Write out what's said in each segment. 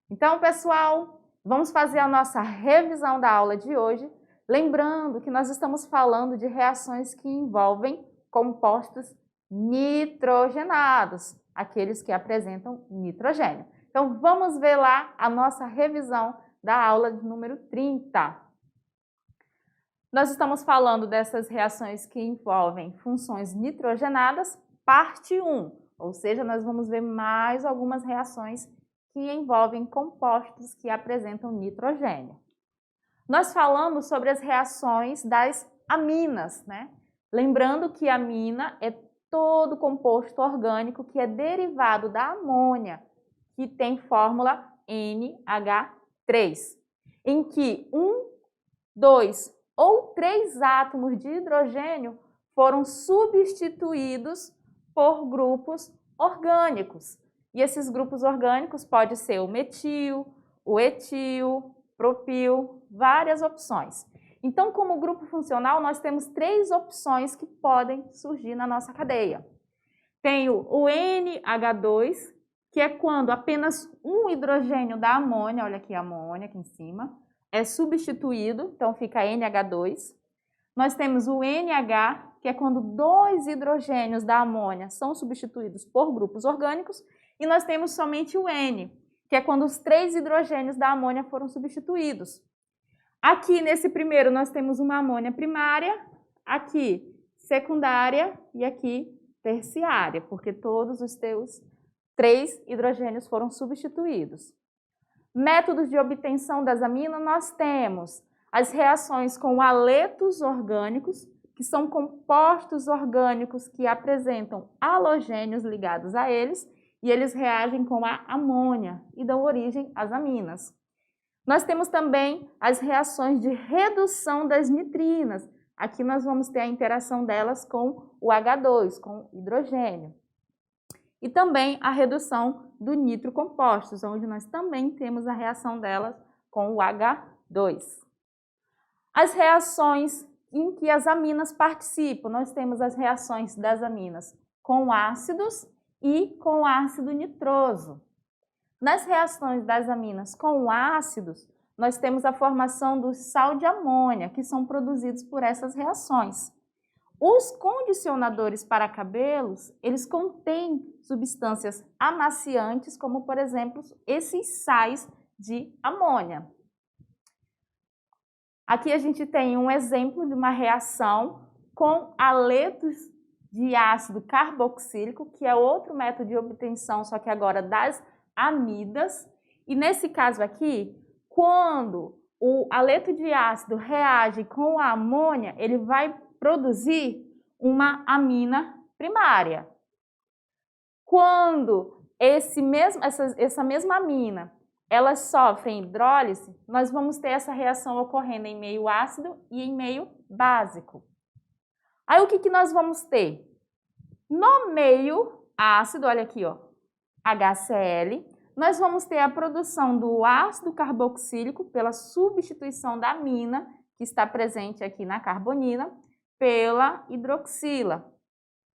Então, pessoal, vamos fazer a nossa revisão da aula de hoje, lembrando que nós estamos falando de reações que envolvem compostos nitrogenados, aqueles que apresentam nitrogênio. Então, vamos ver lá a nossa revisão da aula de número 30. Nós estamos falando dessas reações que envolvem funções nitrogenadas, parte 1, ou seja, nós vamos ver mais algumas reações que envolvem compostos que apresentam nitrogênio. Nós falamos sobre as reações das aminas, né? Lembrando que amina é todo composto orgânico que é derivado da amônia, que tem fórmula NH3, em que 1, 2 ou 3 átomos de hidrogênio foram substituídos por grupos orgânicos. E esses grupos orgânicos podem ser o metil, o etil, propil, várias opções. Então, como grupo funcional, nós temos 3 opções que podem surgir na nossa cadeia. Tem o NH2, que é quando apenas um hidrogênio da amônia, olha aqui a amônia aqui em cima, é substituído, então fica NH2. Nós temos o NH, que é quando 2 hidrogênios da amônia são substituídos por grupos orgânicos, e nós temos somente o N, que é quando os 3 hidrogênios da amônia foram substituídos. Aqui nesse primeiro nós temos uma amônia primária, aqui secundária e aqui terciária, porque todos os teus 3 hidrogênios foram substituídos. Métodos de obtenção das aminas, nós temos as reações com haletos orgânicos, que são compostos orgânicos que apresentam halogênios ligados a eles, e eles reagem com a amônia e dão origem às aminas. Nós temos também as reações de redução das nitrinas. Aqui nós vamos ter a interação delas com o H2, com o hidrogênio. E também a redução do nitrocompostos, onde nós também temos a reação delas com o H2. As reações em que as aminas participam, nós temos as reações das aminas com ácidos e com ácido nitroso. Nas reações das aminas com ácidos, nós temos a formação do sal de amônia, que são produzidos por essas reações. Os condicionadores para cabelos, eles contêm substâncias amaciantes, como, por exemplo, esses sais de amônia. Aqui a gente tem um exemplo de uma reação com haletos de ácido carboxílico, que é outro método de obtenção, só que agora das amidas. E nesse caso aqui, quando o haleto de ácido reage com a amônia, ele vai produzir uma amina primária. Quando essa mesma amina elas sofrem hidrólise, nós vamos ter essa reação ocorrendo em meio ácido e em meio básico. Aí o que nós vamos ter? No meio ácido, olha aqui, ó, HCl, nós vamos ter a produção do ácido carboxílico pela substituição da amina, que está presente aqui na carbonina, pela hidroxila,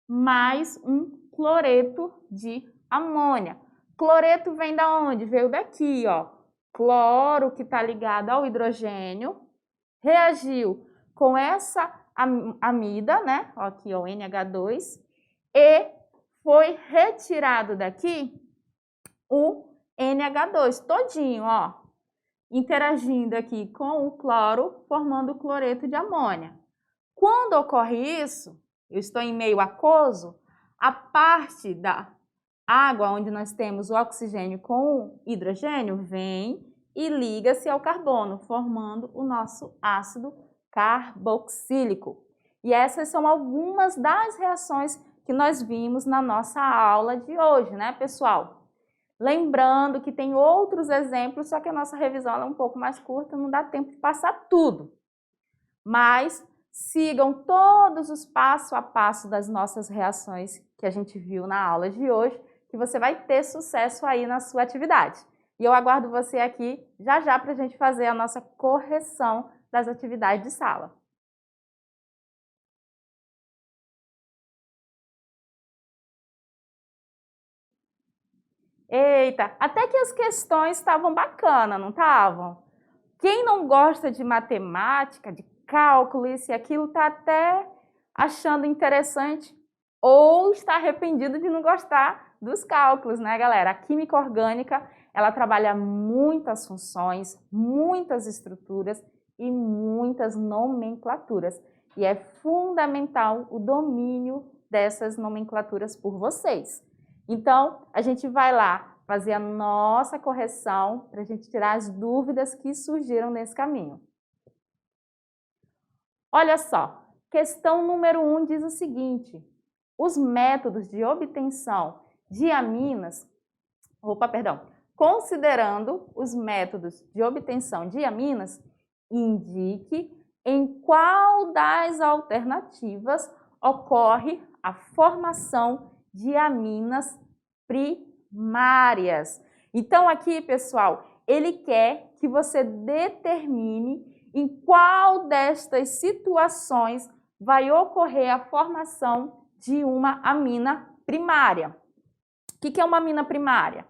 mais um cloreto de amônia. Cloreto vem da onde? Veio daqui, ó. Cloro, que está ligado ao hidrogênio, reagiu com essa amida, né? Ó, aqui, ó, NH2, e foi retirado daqui o NH2 todinho, ó, interagindo aqui com o cloro, formando o cloreto de amônia. Quando ocorre isso, eu estou em meio aquoso, a parte da água, onde nós temos o oxigênio com o hidrogênio, vem e liga-se ao carbono, formando o nosso ácido carboxílico. E essas são algumas das reações que nós vimos na nossa aula de hoje, né, pessoal? Lembrando que tem outros exemplos, só que a nossa revisão é um pouco mais curta, não dá tempo de passar tudo. Mas sigam todos os passo a passo das nossas reações que a gente viu na aula de hoje, que você vai ter sucesso aí na sua atividade. E eu aguardo você aqui já já para a gente fazer a nossa correção das atividades de sala. Eita, até que as questões estavam bacanas, não estavam? Quem não gosta de matemática, de cálculo, isso e aquilo, está até achando interessante ou está arrependido de não gostar dos cálculos, né, galera? A química orgânica, ela trabalha muitas funções, muitas estruturas e muitas nomenclaturas. E é fundamental o domínio dessas nomenclaturas por vocês. Então, a gente vai lá fazer a nossa correção para a gente tirar as dúvidas que surgiram nesse caminho. Olha só, questão número 1 diz o seguinte: os métodos de obtenção de aminas, considerando os métodos de obtenção de aminas, indique em qual das alternativas ocorre a formação de aminas primárias. Então aqui, pessoal, ele quer que você determine em qual destas situações vai ocorrer a formação de uma amina primária. O que é uma amina primária?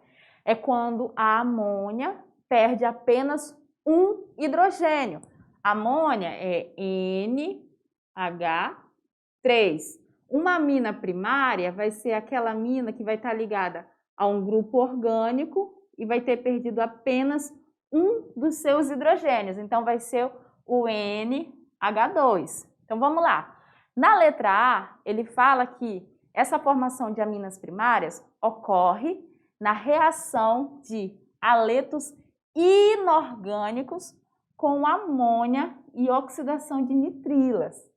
É quando a amônia perde apenas um hidrogênio. A amônia é NH3. Uma amina primária vai ser aquela amina que vai estar ligada a um grupo orgânico e vai ter perdido apenas um dos seus hidrogênios. Então, vai ser o NH2. Então, vamos lá. Na letra A, ele fala que essa formação de aminas primárias ocorre na reação de aletos inorgânicos com amônia e oxidação de nitrilas.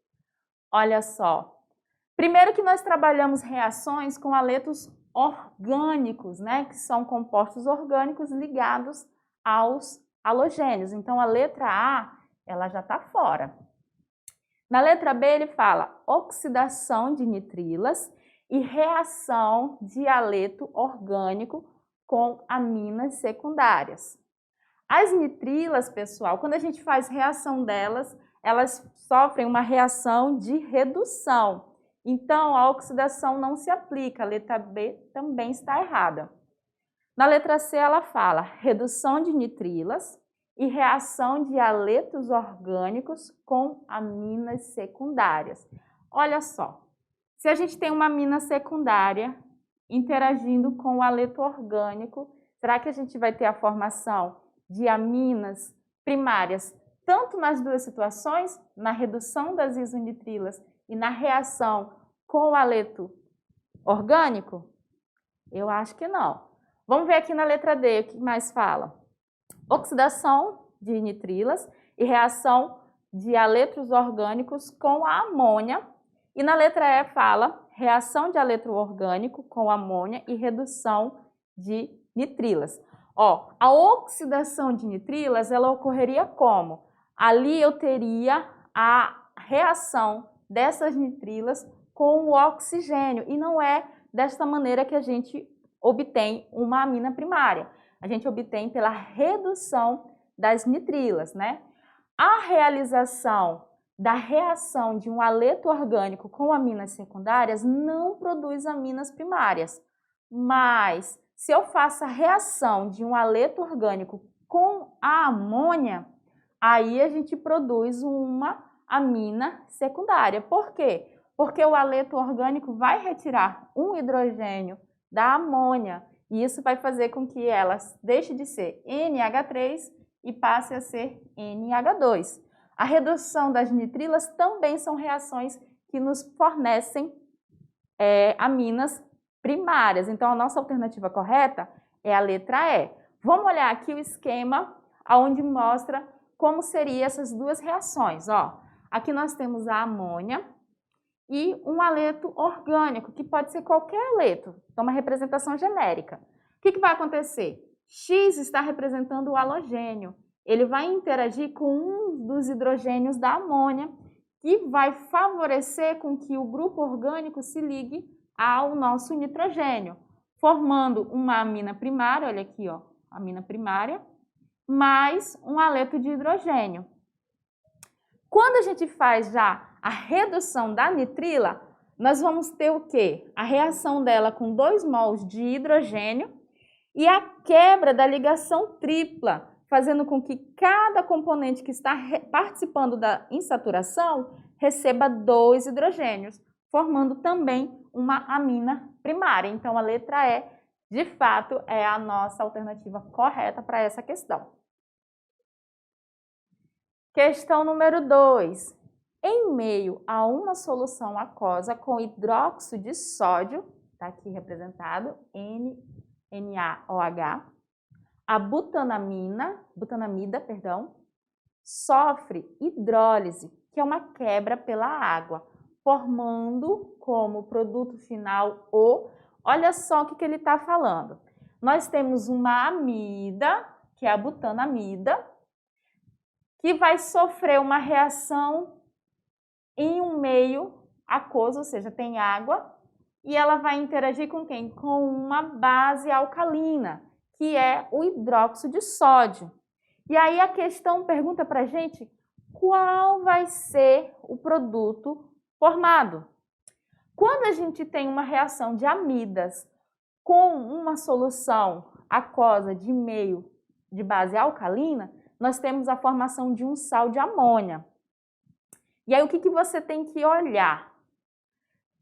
Olha só. Primeiro que nós trabalhamos reações com aletos orgânicos, né, que são compostos orgânicos ligados aos halogênios. Então, a letra A, ela já está fora. Na letra B, ele fala oxidação de nitrilas e reação de aleto orgânico com aminas secundárias. As nitrilas, pessoal, quando a gente faz reação delas, elas sofrem uma reação de redução. Então, a oxidação não se aplica. A letra B também está errada. Na letra C, ela fala redução de nitrilas e reação de aletos orgânicos com aminas secundárias. Olha só, se a gente tem uma amina secundária interagindo com o aleto orgânico, será que a gente vai ter a formação de aminas primárias tanto nas duas situações, na redução das isonitrilas e na reação com o aleto orgânico? Eu acho que não. Vamos ver aqui na letra D o que mais fala. Oxidação de nitrilas e reação de aletos orgânicos com a amônia. E na letra E fala reação de aleto orgânico com amônia e redução de nitrilas. Ó, a oxidação de nitrilas, ela ocorreria como? Ali eu teria a reação dessas nitrilas com o oxigênio e não é desta maneira que a gente obtém uma amina primária. A gente obtém pela redução das nitrilas, né? A realização da reação de um aleto orgânico com aminas secundárias não produz aminas primárias, mas se eu faço a reação de um aleto orgânico com a amônia, aí a gente produz uma amina secundária. Por quê? Porque o aleto orgânico vai retirar um hidrogênio da amônia e isso vai fazer com que ela deixe de ser NH3 e passe a ser NH2. A redução das nitrilas também são reações que nos fornecem aminas primárias. Então, a nossa alternativa correta é a letra E. Vamos olhar aqui o esquema onde mostra como seriam essas duas reações. Ó, aqui nós temos a amônia e um aleto orgânico, que pode ser qualquer aleto, então uma representação genérica. O que vai acontecer? X está representando o halogênio. Ele vai interagir com um dos hidrogênios da amônia, que vai favorecer com que o grupo orgânico se ligue ao nosso nitrogênio, formando uma amina primária, olha aqui, ó, amina primária, mais um aleto de hidrogênio. Quando a gente faz já a redução da nitrila, nós vamos ter o quê? A reação dela com 2 mols de hidrogênio e a quebra da ligação tripla, fazendo com que cada componente que está participando da insaturação receba 2 hidrogênios, formando também uma amina primária. Então, a letra E, de fato, é a nossa alternativa correta para essa questão. Questão número 2. Em meio a uma solução aquosa com hidróxido de sódio, está aqui representado, NaOH, a butanamida, sofre hidrólise, que é uma quebra pela água, formando como produto final o... Olha só o que ele está falando. Nós temos uma amida, que é a butanamida, que vai sofrer uma reação em um meio aquoso, ou seja, tem água, e ela vai interagir com quem? Com uma base alcalina, que é o hidróxido de sódio. E aí a questão pergunta para a gente qual vai ser o produto formado. Quando a gente tem uma reação de amidas com uma solução aquosa de meio de base alcalina, nós temos a formação de um sal de amônia. E aí o que você tem que olhar?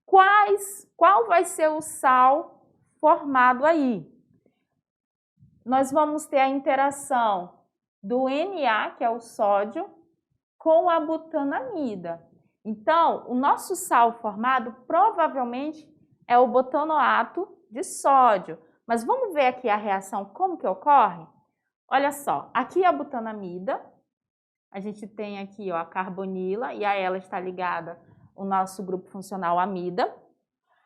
Qual vai ser o sal formado aí? Nós vamos ter a interação do Na, que é o sódio, com a butanamida. Então, o nosso sal formado provavelmente é o butanoato de sódio. Mas vamos ver aqui a reação, como que ocorre? Olha só, aqui a butanamida, a gente tem aqui ó, a carbonila, e a ela está ligada o nosso grupo funcional amida,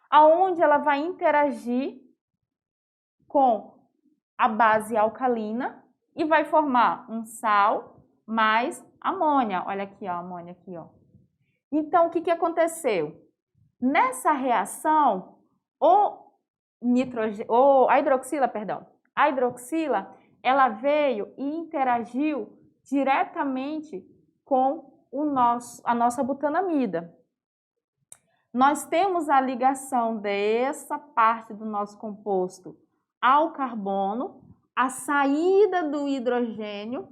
aonde ela vai interagir com a base alcalina e vai formar um sal mais amônia. Olha aqui, ó, a amônia aqui, ó. Então, o que aconteceu? Nessa reação, a hidroxila, ela veio e interagiu diretamente com a nossa butanamida. Nós temos a ligação dessa parte do nosso composto ao carbono, a saída do hidrogênio.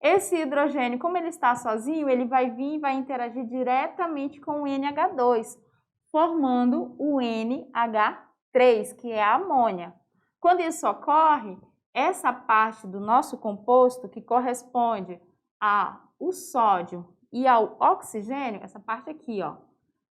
Esse hidrogênio, como ele está sozinho, ele vai vir e vai interagir diretamente com o NH2, formando o NH3, que é a amônia. Quando isso ocorre, essa parte do nosso composto, que corresponde ao sódio e ao oxigênio, essa parte aqui, ó,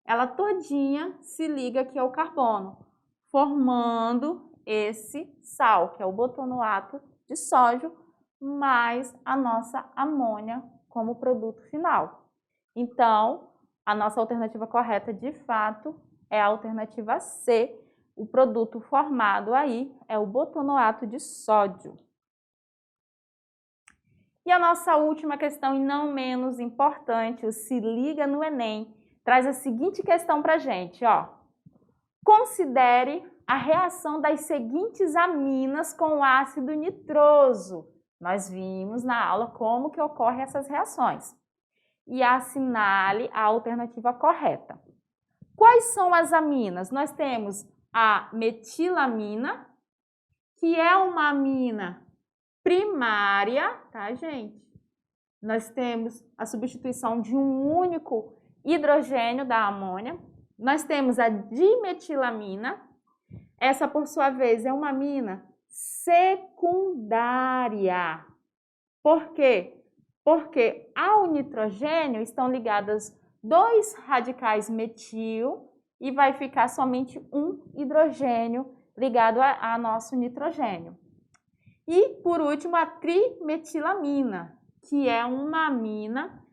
ela todinha se liga aqui ao carbono, formando esse sal, que é o butanoato de sódio, mais a nossa amônia como produto final. Então, a nossa alternativa correta, de fato, é a alternativa C. O produto formado aí é o butanoato de sódio. E a nossa última questão, e não menos importante, o Se Liga no Enem, traz a seguinte questão para a gente, ó. Considere a reação das seguintes aminas com ácido nitroso. Nós vimos na aula como que ocorrem essas reações. E assinale a alternativa correta. Quais são as aminas? Nós temos a metilamina, que é uma amina primária, tá, gente? Nós temos a substituição de um único hidrogênio da amônia. Nós temos a dimetilamina. Essa, por sua vez, é uma amina secundária. Por quê? Porque ao nitrogênio estão ligadas 2 radicais metil e vai ficar somente um hidrogênio ligado a nosso nitrogênio. E, por último, a trimetilamina, que é uma amina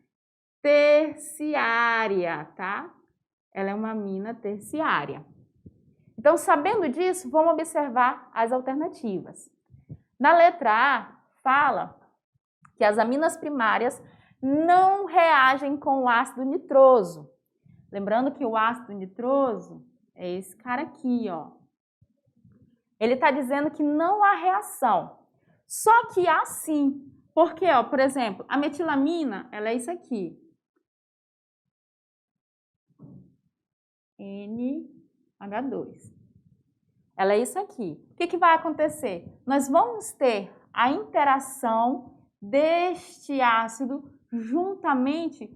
terciária, tá? Ela é uma amina terciária. Então, sabendo disso, vamos observar as alternativas. Na letra A, fala que as aminas primárias não reagem com o ácido nitroso. Lembrando que o ácido nitroso é esse cara aqui, ó. Ele está dizendo que não há reação. Só que há sim. Porque, ó, por exemplo, a metilamina, ela é isso aqui. NH2. ela é isso aqui. O que vai acontecer? Nós vamos ter a interação deste ácido juntamente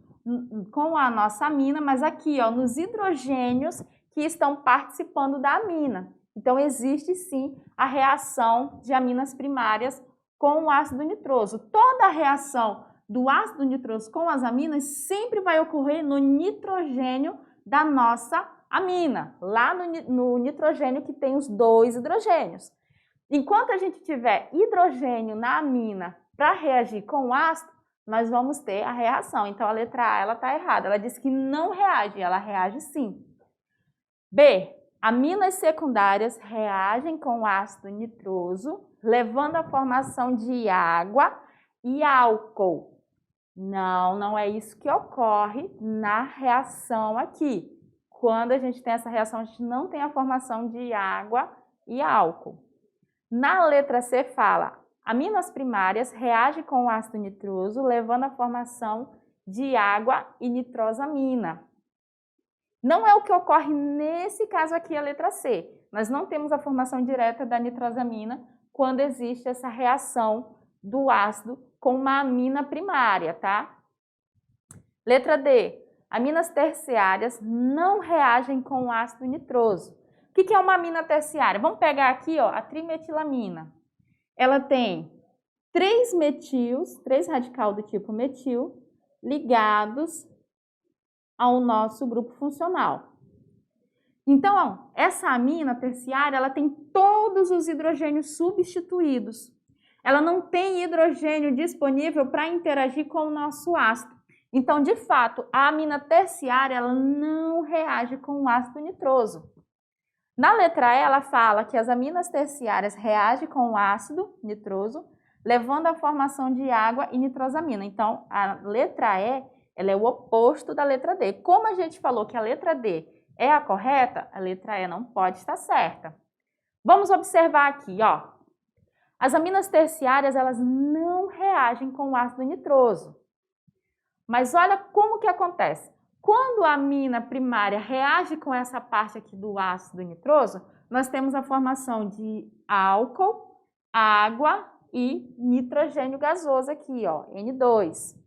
com a nossa amina, mas aqui, ó, nos hidrogênios que estão participando da amina. Então, existe sim a reação de aminas primárias com o ácido nitroso. Toda a reação do ácido nitroso com as aminas sempre vai ocorrer no nitrogênio da nossa amina, lá no nitrogênio que tem os 2 hidrogênios. Enquanto a gente tiver hidrogênio na amina para reagir com o ácido, nós vamos ter a reação. Então, a letra A ela está errada. Ela diz que não reage, ela reage sim. B. Aminas secundárias reagem com o ácido nitroso, levando à formação de água e álcool. Não, não é isso que ocorre na reação aqui. Quando a gente tem essa reação, a gente não tem a formação de água e álcool. Na letra C fala, aminas primárias reagem com o ácido nitroso, levando à formação de água e nitrosamina. Não é o que ocorre nesse caso aqui, a letra C. Nós não temos a formação direta da nitrosamina quando existe essa reação do ácido com uma amina primária, tá? Letra D. Aminas terciárias não reagem com o ácido nitroso. O que é uma amina terciária? Vamos pegar aqui, ó, a trimetilamina. Ela tem 3 metis, 3 radical do tipo metil, ligados ao nosso grupo funcional. Então, ó, essa amina terciária, ela tem todos os hidrogênios substituídos. Ela não tem hidrogênio disponível para interagir com o nosso ácido. Então, de fato, a amina terciária, ela não reage com o ácido nitroso. Na letra E, ela fala que as aminas terciárias reagem com o ácido nitroso, levando à formação de água e nitrosamina. Então, a letra E, ela é o oposto da letra D. Como a gente falou que a letra D é a correta, a letra E não pode estar certa. Vamos observar aqui, ó. As aminas terciárias, elas não reagem com o ácido nitroso. Mas olha como que acontece. Quando a amina primária reage com essa parte aqui do ácido nitroso, nós temos a formação de álcool, água e nitrogênio gasoso aqui, ó, N2.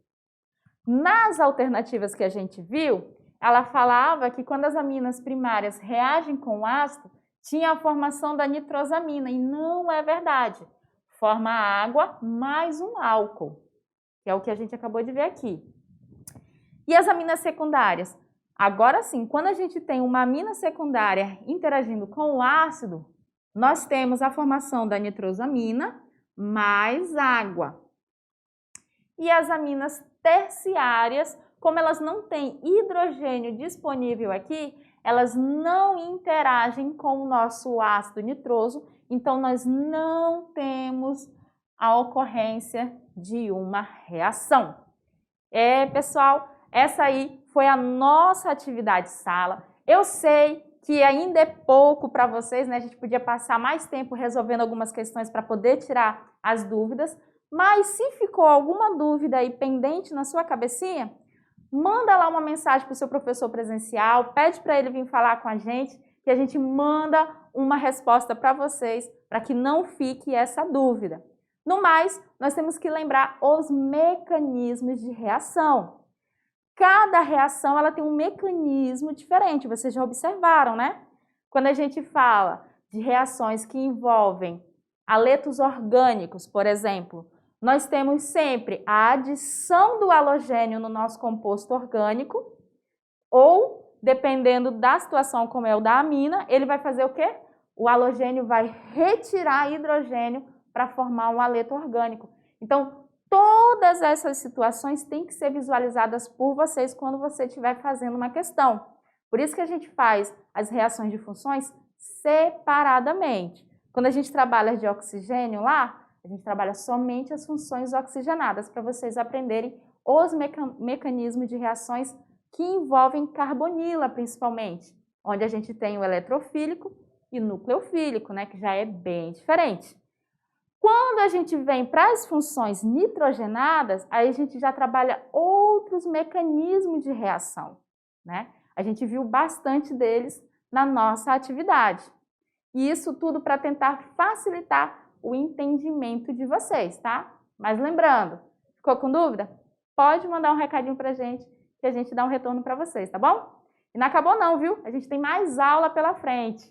Nas alternativas que a gente viu, ela falava que quando as aminas primárias reagem com o ácido, tinha a formação da nitrosamina, e não é verdade. Forma água mais um álcool, que é o que a gente acabou de ver aqui. E as aminas secundárias? Agora sim, quando a gente tem uma amina secundária interagindo com o ácido, nós temos a formação da nitrosamina mais água. E as aminas terciárias, como elas não têm hidrogênio disponível aqui, elas não interagem com o nosso ácido nitroso, então nós não temos a ocorrência de uma reação. Pessoal, essa aí foi a nossa atividade sala. Eu sei que ainda é pouco para vocês, né? A gente podia passar mais tempo resolvendo algumas questões para poder tirar as dúvidas, mas se ficou alguma dúvida aí pendente na sua cabecinha, manda lá uma mensagem para o seu professor presencial, pede para ele vir falar com a gente, que a gente manda uma resposta para vocês, para que não fique essa dúvida. No mais, nós temos que lembrar os mecanismos de reação. Cada reação ela tem um mecanismo diferente, vocês já observaram, né? Quando a gente fala de reações que envolvem aletos orgânicos, por exemplo, nós temos sempre a adição do halogênio no nosso composto orgânico, ou, dependendo da situação como é o da amina, ele vai fazer o quê? O halogênio vai retirar hidrogênio para formar um aleto orgânico. Então, todas essas situações têm que ser visualizadas por vocês quando você estiver fazendo uma questão. Por isso que a gente faz as reações de funções separadamente. Quando a gente trabalha de oxigênio lá, a gente trabalha somente as funções oxigenadas, para vocês aprenderem os mecanismos de reações que envolvem carbonila, principalmente, onde a gente tem o eletrofílico e o nucleofílico, né, que já é bem diferente. Quando a gente vem para as funções nitrogenadas, aí a gente já trabalha outros mecanismos de reação, né? A gente viu bastante deles na nossa atividade. E isso tudo para tentar facilitar o entendimento de vocês, tá? Mas lembrando, ficou com dúvida? Pode mandar um recadinho pra gente, que a gente dá um retorno para vocês, tá bom? E não acabou não, viu? A gente tem mais aula pela frente.